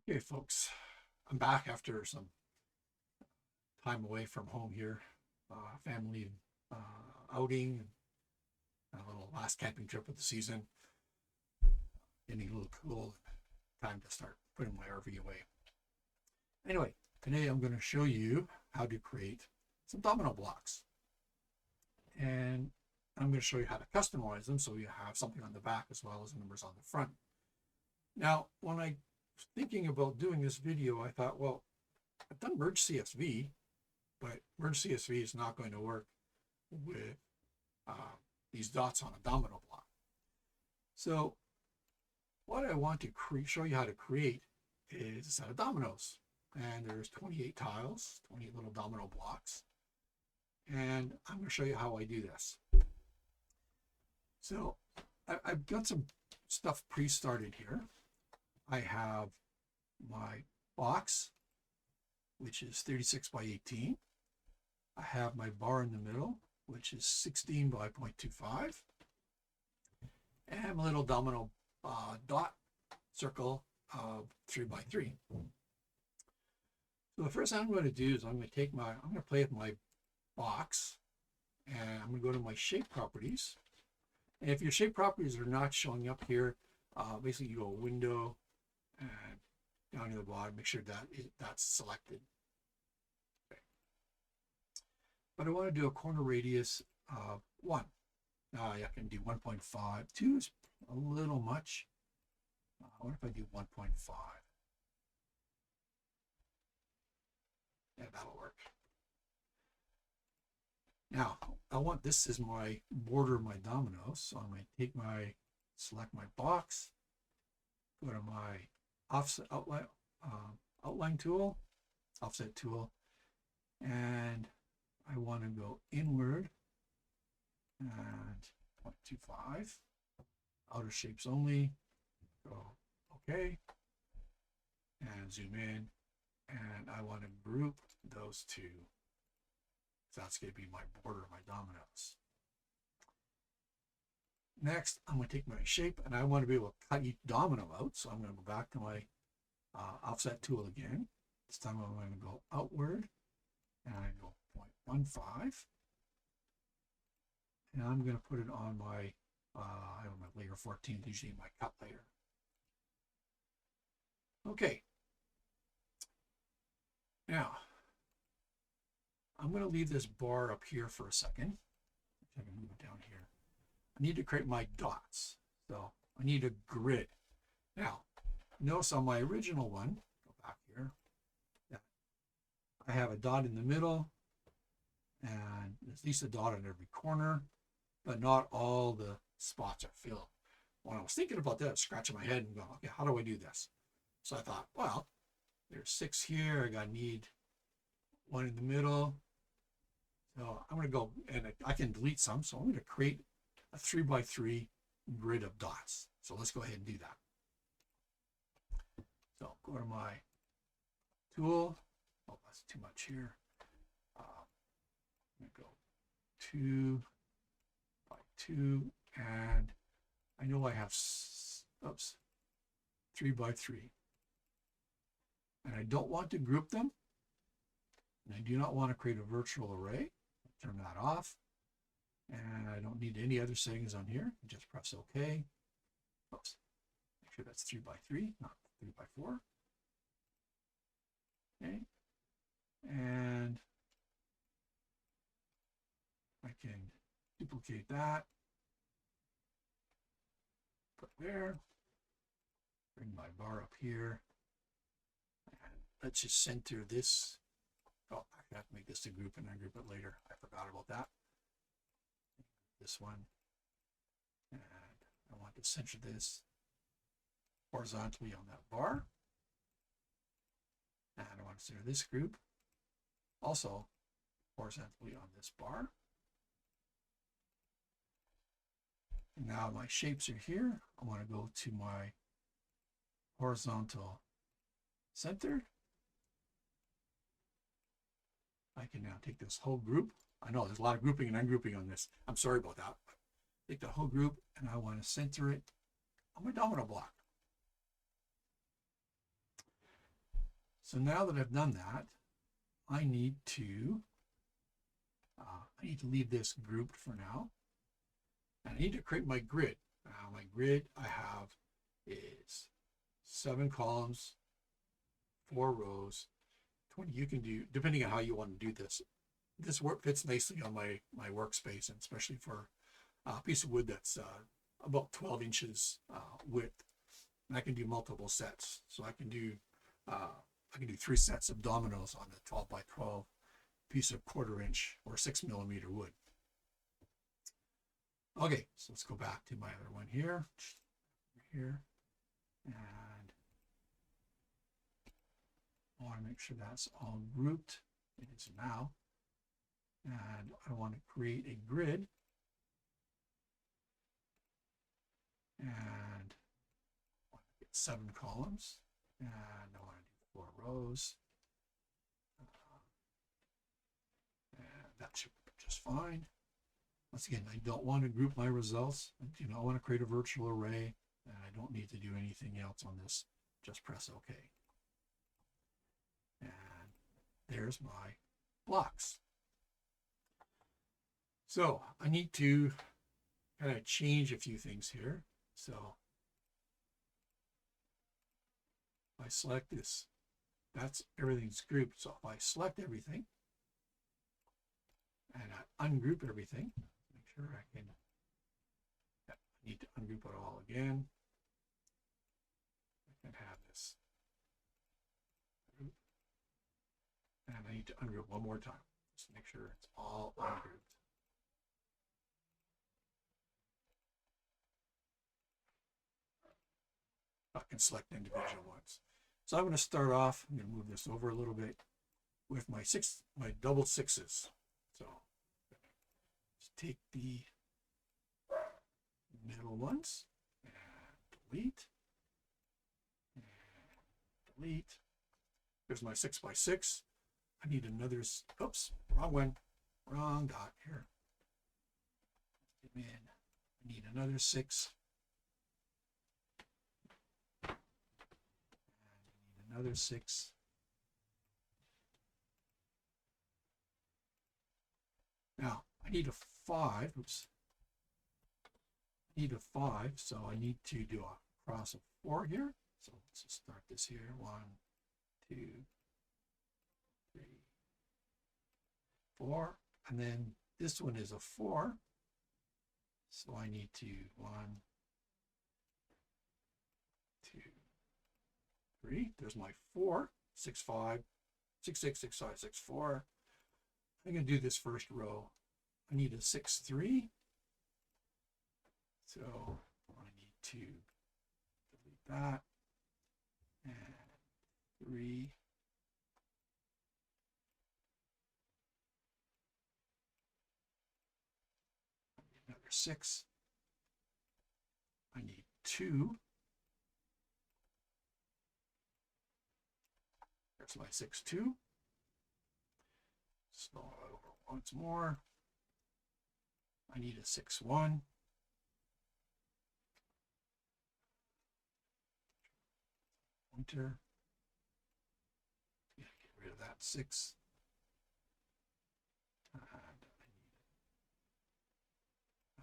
Okay, folks, I'm back after some time away from home here, family outing, a little last camping trip of the season, getting a little cool, time to start putting my RV away. Anyway, today I'm going to show you how to create some domino blocks. And I'm going to show you how to customize them so you have something on the back as well as numbers on the front. Now, when I was thinking about doing this video, I thought, well, I've done merge CSV, but merge CSV is not going to work with these dots on a domino block. So what I want to show you how to create is a set of dominoes. And there's 28 tiles, 28 little domino blocks. And I'm going to show you how I do this. So I've got some stuff pre-started here. I have my box, which is 36 by 18. I have my bar in the middle, which is 16 by 0.25. And my little domino dot circle of 3 by 3. So the first thing I'm going to do is I'm going to play with my box, and I'm going to go to my shape properties. And if your shape properties are not showing up here, basically you go window and down to the bottom, make sure that's selected. Okay. But I want to do a corner radius of 1. Now I can do 1.5. 2 is a little much. What if I do 1.5? Yeah, that'll work. Now, I want this as my border of my dominoes. So I'm going to select my box, go to my offset outline tool, offset tool, and I want to go inward and 0.25, outer shapes only, go OK, and zoom in, and I want to group those two. So that's going to be my border of my dominoes. Next, I'm going to take my shape, and I want to be able to cut each domino out. So I'm going to go back to my offset tool again. This time I'm going to go outward, and I go 0.15. And I'm going to put it on my, I don't know, layer 14, usually my cut layer. Okay. Now, I'm going to leave this bar up here for a second. I can move it down here. I need to create my dots. So I need a grid. Now, notice on my original one, go back here, I have a dot in the middle, and at least a dot on every corner, but not all the spots are filled. When I was thinking about that, I was scratching my head and going, okay, how do I do this? So I thought, well, there's 6 here. I gotta need 1 in the middle. So I'm going to go, and I can delete some. So I'm going to create a 3 by 3 grid of dots. So let's go ahead and do that. So go to my tool. Oh, that's too much here. I'm going to go 2 by 2, and I know I have 3 by 3. And I don't want to group them. And I do not want to create a virtual array. Turn that off. And I don't need any other settings on here. Just press OK. Oops. Make sure that's 3 by 3, not 3 by 4. Okay. And I can duplicate that. Put there. Bring my bar up here. And let's just center this. Oh, I have to make this a group and ungroup it later. I forgot about that. This one. And I want to center this horizontally on that bar. And I want to center this group also horizontally on this bar. And now my shapes are here. I want to go to my horizontal center. I can now take this whole group. I know there's a lot of grouping and ungrouping on this. I'm sorry about that. Take the whole group, and I want to center it on my domino block. So now that I've done that, I need to leave this grouped for now. And I need to create my grid. Now my grid I have is 7 columns, 4 rows, 20. You can do, depending on how you want to do this. This work fits nicely on my workspace, and especially for a piece of wood that's about 12 inches width. And I can do multiple sets. So I can do 3 sets of dominoes on a 12 by 12 piece of 1/4 inch or 6 millimeter wood. Okay, so let's go back to my other one here, and I want to make sure that's all grouped. It is now, and I want to create a grid, and I want to get 7 columns, and I want to do 4 rows, and that should be just fine. Once again, I don't want to group my results. I do not want to create a virtual array, and I don't need to do anything else on this. Just press OK. And there's my blocks. So I need to kind of change a few things here. So if I select this, that's everything's grouped. So if I select everything and I ungroup everything, make sure I can, I need to ungroup it all again. I can have this group, and I need to ungroup one more time, just to make sure it's all ungrouped. I can select individual ones. So I'm going to start off, I'm going to move this over a little bit with my double 6s. So just take the middle ones and delete, and delete. There's my 6 by 6. I need another, oops, wrong one, wrong dot here. I need another 6. Another 6. Now I need a 5. Oops. I need a 5, so I need to do a cross of 4 here. So let's just start this here. 1, 2, 3, 4, and then this one is a 4. So I need to 1, 2, 3. There's my 4, 6, 5, 6, 6, 6, 5, 6, 4. I'm going to do this first row. I need a 6, 3. So I need to delete that. And 3. I need another 6. I need 2. There's my 6, 2. Slow it over once more. I need a 6, 1. Pointer. Get rid of that 6. And I need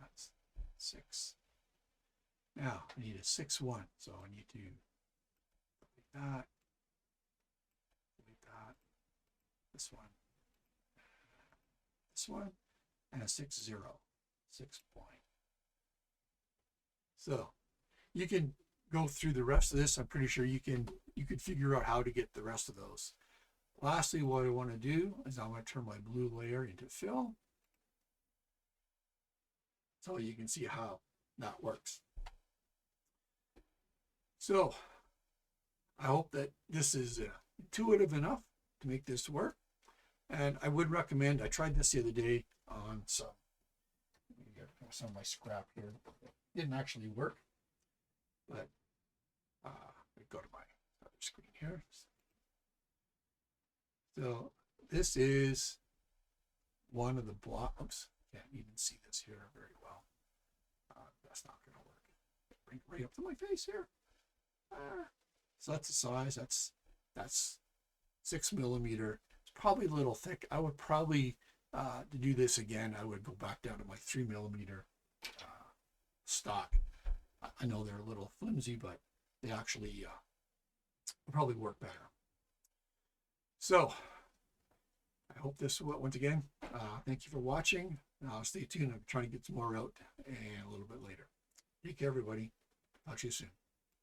that's 6. Now I need a 6, 1. So I need to delete that. This one, and a 6, 0, 6 point. So you can go through the rest of this. I'm pretty sure you can figure out how to get the rest of those. Lastly, what I want to do is I want to turn my blue layer into fill, so you can see how that works. So I hope that this is intuitive enough to make this work. And I would recommend, I tried this the other day on some of my scrap here. It didn't actually work, but we go to my other screen here. So this is one of the blocks. Can't even see this here very well. That's not going to work. Bring it right up to my face here. So that's the size. That's 6mm. It's probably a little thick. I would probably, to do this again, I would go back down to my 3mm stock. I know they're a little flimsy, but they actually probably work better. So I hope this, once again, thank you for watching. Stay tuned. I'm trying to get some more out and a little bit later. Take care, everybody. Talk to you soon.